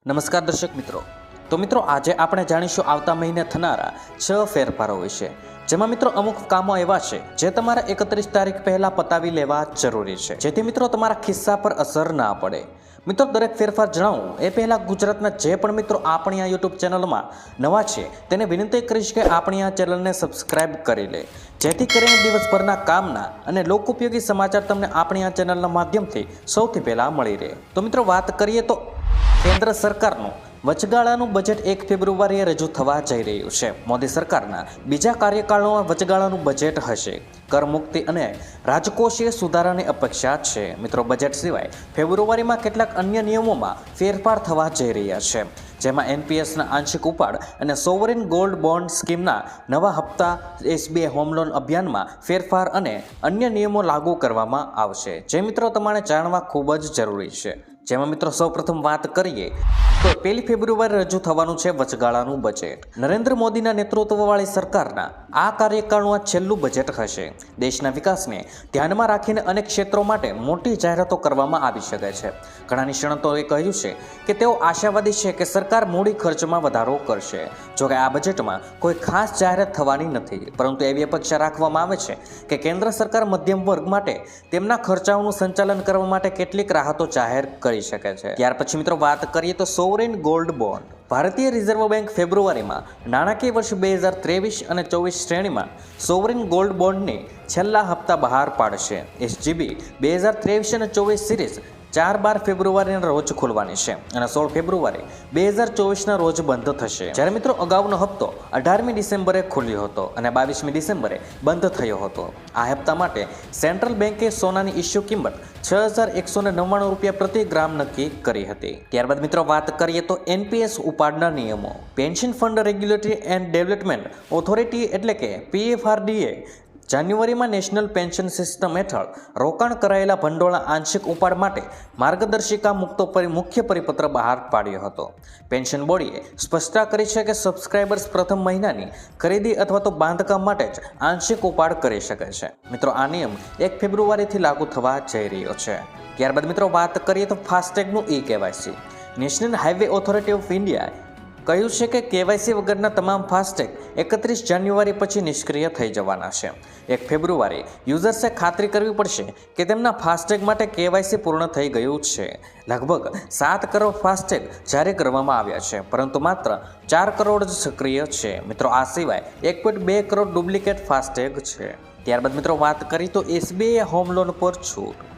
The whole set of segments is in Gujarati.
નમસ્કાર દર્શક મિત્રો. તો મિત્રો આજે આપણે જાણીશું આવતા મહિને થનારા 6 ફેરફારો વિશે, જેમાં મિત્રો અમુક કામો એવા છે જે તમારે 31 તારીખ પહેલા પતાવી લેવા જરૂરી છે, જેથી મિત્રો તમારા ખિસ્સા પર અસર ના પડે. મિત્રો દરેક ફેરફાર જણાવું એ પહેલા ગુજરાતના જે પણ મિત્રો આપણી આ યુટ્યુબ ચેનલમાં નવા છે તેને વિનંતી કરીશ કે આપણી આ ચેનલને સબસ્ક્રાઇબ કરી લે, જેથી કરીને દિવસભરના કામના અને લોકોપયોગી સમાચાર તમને આપણી આ ચેનલના માધ્યમથી સૌથી પહેલા મળી રહે. તો મિત્રો વાત કરીએ તો કેન્દ્ર સરકારનું વચગાળાનું બજેટ 1 ફેબ્રુઆરીએ રજૂ થવા જઈ રહ્યું છે. મોદી સરકારના બીજા કાર્યકાળમાં વચગાળાનું બજેટ હશે. કરમુક્તિ અને રાજકોષીય સુધારાની અપેક્ષા છે. મિત્રો બજેટ સિવાય ફેબ્રુઆરીમાં કેટલાક અન્ય નિયમોમાં ફેરફાર થવા જઈ રહ્યા છે, જેમાં એનપીએસના આંશિક ઉપાડ અને સોવરિન ગોલ્ડ બોન્ડ સ્કીમના નવા હપ્તા, એસબીઆઈ હોમ લોન અભિયાનમાં ફેરફાર અને અન્ય નિયમો લાગુ કરવામાં આવશે, જે મિત્રો તમારે જાણવા ખૂબ જ જરૂરી છે. જેમાં મિત્રો સૌપ્રથમ વાત કરીએ તો 1 ફેબ્રુઆરી રજૂ થવાનું છે વચગાળાનું બજેટ. નરેન્દ્ર મોદીના નેતૃત્વવાળી સરકારના આ કાર્યકાળનું આ છેલ્લું બજેટ હશે. દેશના વિકાસને ધ્યાનમાં રાખીને અનેક ક્ષેત્રો માટે મોટી જાહેરાતો કરવામાં આવી શકે છે. ઘણા નિષ્ણાતોએ કહ્યું છે કે તેઓ આશાવાદી છે કે સરકાર મૂડી ખર્ચમાં વધારો કરશે. જોકે આ બજેટમાં કોઈ ખાસ જાહેરાત થવાની નથી, પરંતુ એવી અપેક્ષા રાખવામાં આવે છે કે કેન્દ્ર સરકાર મધ્યમ વર્ગ માટે તેમના ખર્ચાઓનું સંચાલન કરવા માટે કેટલીક રાહતો જાહેર કરી શકે છે. ત્યાર પછી મિત્રો વાત કરીએ તો સોવરિન ગોલ્ડ બોન્ડ. ભારતીય રિઝર્વ બેંક ફેબ્રુઆરીમાં નાણાકીય વર્ષ 2023 અને 24 શ્રેણીમાં સોવરિન ગોલ્ડ બોન્ડની છેલ્લા હપ્તા બહાર પાડશે. એસજીબી 2023 અને 24 સિરીઝ 4-12 ફેબ્રુઆરીના રોજ ખુલવાની છે અને 16 ફેબ્રુઆરી 2024ના રોજ બંધ થશે. જ્યારે મિત્રો અગાઉનો હપ્તો 18મી ડિસેમ્બરે ખુલ્યો હતો અને 22મી ડિસેમ્બરે બંધ થયો હતો. આ હપ્તા માટે સેન્ટ્રલ બેન્કે સોનાની ઇસ્યુ કિંમત 6,199 રૂપિયા પ્રતિ ગ્રામ નક્કી કરી હતી. ત્યારબાદ મિત્રો વાત કરીએ તો એનપીએસ ઉપાડના નિયમો. Pension fund regulatory and development authority એટલે કે પીએફઆરડીએ જાન્યુઆરીમાં નેશનલ પેન્શન સિસ્ટમ હેઠળ રોકાણ કરાયેલા ભંડોળના આંશિક ઉપાડ માટે માર્ગદર્શિકા મુખ્ય પરિપત્ર બહાર પાડ્યો હતો. પેન્શન બોર્ડે સ્પષ્ટતા કરી છે કે સબસ્ક્રાઇબર્સ પ્રથમ મહિનાની ખરીદી અથવા તો બાંધકામ માટે જ આંશિક ઉપાડ કરી શકે છે. મિત્રો આ નિયમ 1 ફેબ્રુઆરીથી લાગુ થવા જઈ રહ્યો છે. ત્યારબાદ મિત્રો વાત કરીએ તો ફાસ્ટેગનું KYC. National highway authority of ઇન્ડિયાએ કહ્યું છે કે કેવાયસી વગરના તમામ ફાસ્ટેગ 31 જાન્યુઆરી પછી નિષ્ક્રિય થઈ જવાના છે. 1 ફેબ્રુઆરી યુઝર્સે ખાતરી કરવી પડશે કે તેમના ફાસ્ટેગ માટે કેવાયસી પૂર્ણ થઈ ગયું છે. લગભગ 7 કરોડ ફાસ્ટેગ જારી કરવામાં આવ્યા છે, પરંતુ માત્ર 4 કરોડ જ સક્રિય છે. મિત્રો આ સિવાય 1.2 કરોડ ડુપ્લિકેટ ફાસ્ટેગ છે. ત્યારબાદ મિત્રો વાત કરીએ તો એસબીઆઈ હોમ લોન પર છૂટ.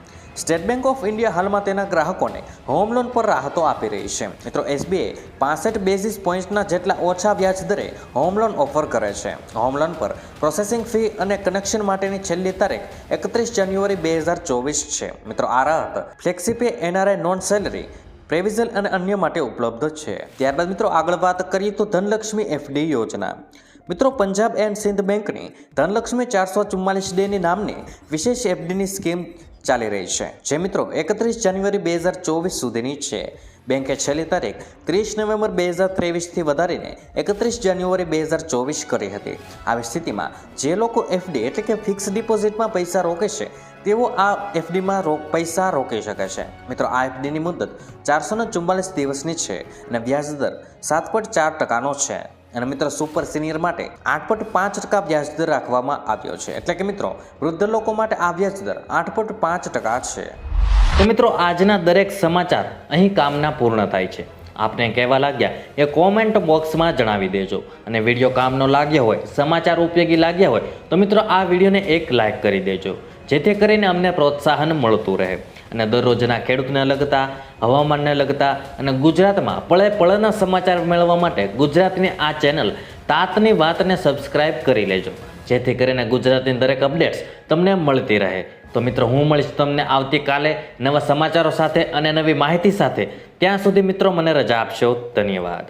સ્ટેટ બેંક ઓફ ઇન્ડિયા હાલમાં તેના ગ્રાહકોને હોમ લોન પર રાહતો આપી રહી છે. મિત્રો એસબીઆઈ 65 બેઝિસ પોઈન્ટના જેટલા ઓછા વ્યાજ દરે હોમ લોન ઓફર કરે છે. હોમ લોન પર પ્રોસેસિંગ ફી અને કનેક્શન માટેની છેલ્લી તારીખ 31 જાન્યુઆરી 2024 છે. મિત્રો આ રાહત ફ્લેક્સીપે, એનઆરઆઈ, નોન સેલરી, પ્રેવિઝલ અને અન્ય માટે ઉપલબ્ધ છે. ત્યારબાદ મિત્રો આગળ વાત કરીએ તો ધનલક્ષ્મી એફડી યોજના. મિત્રો પંજાબ એન્ડ સિંધ બેંકની ધનલક્ષ્મી 444 ડેની નામની વિશેષ એફડીની સ્કીમ ચાલી રહી છે, જે મિત્રો 31 જાન્યુઆરી 2024 સુધીની છે. બેંકે છેલ્લી તારીખ 30 નવેમ્બર 2023થી વધારીને 31 જાન્યુઆરી 2024 કરી હતી. આવી સ્થિતિમાં જે લોકો એફડી એટલે કે ફિક્સ ડિપોઝિટમાં પૈસા રોકે છે તેઓ આ એફડીમાં પૈસા રોકી શકે છે. મિત્રો આ એફડીની મુદત 444 દિવસની છે અને વ્યાજદર 7.4% છે. અને મિત્રો સુપર સિનિયર માટે 8.5% વ્યાજદર રાખવામાં આવ્યો છે. એટલે કે મિત્રો વૃદ્ધ લોકો માટે આ વ્યાજદર 8.5% છે. તો મિત્રો આજના દરેક સમાચાર અહીં કામના પૂર્ણ થાય છે. આપને કહેવા લાગ્યા એ કોમેન્ટ બોક્સમાં જણાવી દેજો. અને વિડીયો કામનો લાગ્યો હોય, સમાચાર ઉપયોગી લાગ્યા હોય તો મિત્રો આ વિડીયોને એક લાઈક કરી દેજો, જેથી કરીને અમને પ્રોત્સાહન મળતું રહે અને દરરોજના ખેડૂતને લગતા, હવામાનને લગતા અને ગુજરાતમાં પળે પળના સમાચાર મેળવવા માટે ગુજરાતની આ ચેનલ તાતની વાતને સબસ્ક્રાઇબ કરી લેજો, જેથી કરીને ગુજરાતની દરેક અપડેટ્સ તમને મળતી રહે. તો મિત્રો હું મળીશ તમને આવતીકાલે નવા સમાચારો સાથે અને નવી માહિતી સાથે. ત્યાં સુધી મિત્રો મને રજા આપશો. ધન્યવાદ.